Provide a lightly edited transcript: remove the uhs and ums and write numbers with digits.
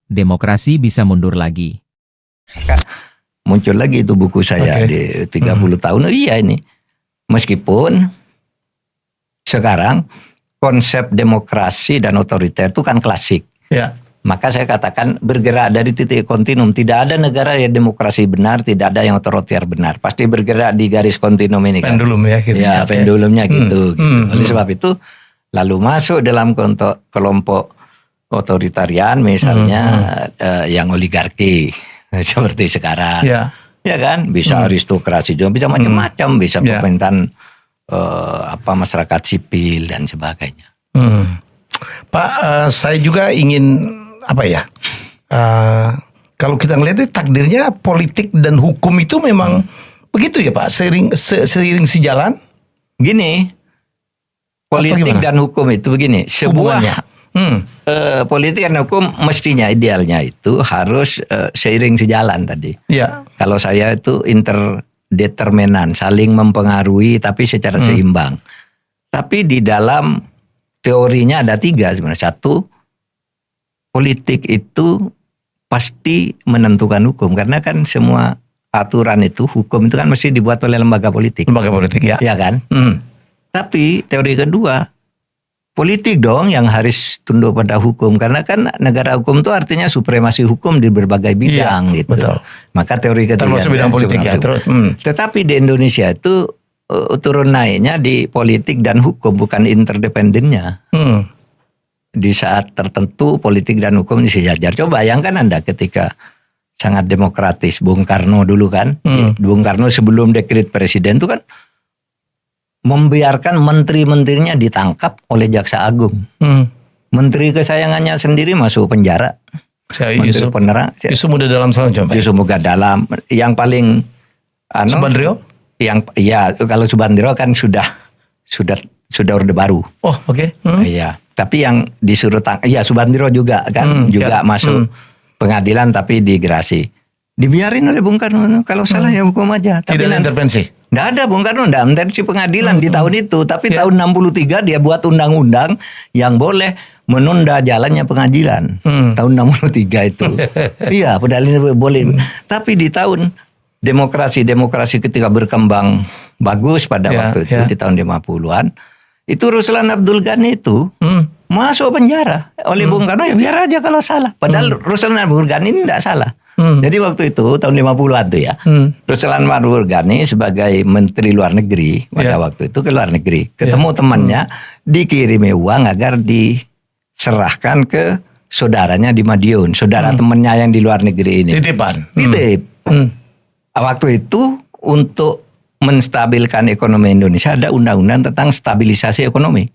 demokrasi bisa mundur lagi. Muncul lagi itu buku saya di 30 tahun. Oh iya ini. Meskipun sekarang konsep demokrasi dan otoriter itu kan klasik. Ya. Maka saya katakan bergerak dari titik kontinum. Tidak ada negara yang demokrasi benar, tidak ada yang otoriter benar. Pasti bergerak di garis kontinum ini kan. Pendulum ya gitu. Ya, pendulumnya gitu. Oleh sebab itu lalu masuk dalam kelompok otoritarian misalnya yang oligarki seperti sekarang. Ya. Ya kan, bisa aristokrasi juga, bisa macam-macam, bisa pemerintahan masyarakat sipil dan sebagainya. Pak, saya juga ingin kalau kita ngelihat takdirnya politik dan hukum itu memang begitu ya Pak, seiring sejalan. Gini, politik dan hukum itu begini, sebuah politik dan hukum mestinya idealnya itu harus seiring sejalan tadi. Ya. Kalau saya itu interdeterminan, saling mempengaruhi tapi secara seimbang. Tapi di dalam teorinya ada 3 sebenarnya. 1, politik itu pasti menentukan hukum karena kan semua aturan itu, hukum itu kan mesti dibuat oleh lembaga politik. Lembaga politik ya. Ya kan? Tapi teori kedua, politik dong yang harus tunduk pada hukum karena kan negara hukum itu artinya supremasi hukum di berbagai bidang gitu. Betul. Maka teori ketiga termasuk bidang politik ya. Terus. Tetapi di Indonesia itu turun naiknya di politik dan hukum bukan interdependennya. Di saat tertentu politik dan hukum disejajar. Coba bayangkan Anda ketika sangat demokratis Bung Karno dulu kan. Bung Karno sebelum dekret presiden itu kan membiarkan menteri-menterinya ditangkap oleh Jaksa Agung. Menteri kesayangannya sendiri masuk penjara. Yusuf penerang. Yusuf Muda Dalam Yusuf Muda Dalam. Yang paling Subandrio? Kalau Subandrio kan sudah Orde Baru. Oh, oke. Iya. Tapi yang disuruh Subandrio juga kan masuk pengadilan tapi digerasi. Dibiarin oleh Bung Karno, kalau salah ya hukum aja. Tapi tidak ada intervensi. Tidak ada, Bung Karno tidak intervensi pengadilan di tahun itu. Tapi tahun 63 dia buat undang-undang yang boleh menunda jalannya pengadilan. Tahun 63 itu. Iya, padahal ini boleh. Tapi di tahun demokrasi ketika berkembang bagus pada waktu itu di tahun 50-an. Itu Ruslan Abdul Ghani itu masuk penjara oleh Bung Karno, ya biar aja kalau salah. Padahal Ruslan Abdul Ghani ini tidak salah. Jadi waktu itu tahun 50-an tuh ya. Ruslan Abdul Ghani sebagai Menteri Luar Negeri pada waktu itu ke luar negeri. Ketemu temannya, dikirimi uang agar diserahkan ke saudaranya di Madiun. Saudara temannya yang di luar negeri ini. Titip. Waktu itu untuk menstabilkan ekonomi Indonesia ada undang-undang tentang stabilisasi ekonomi.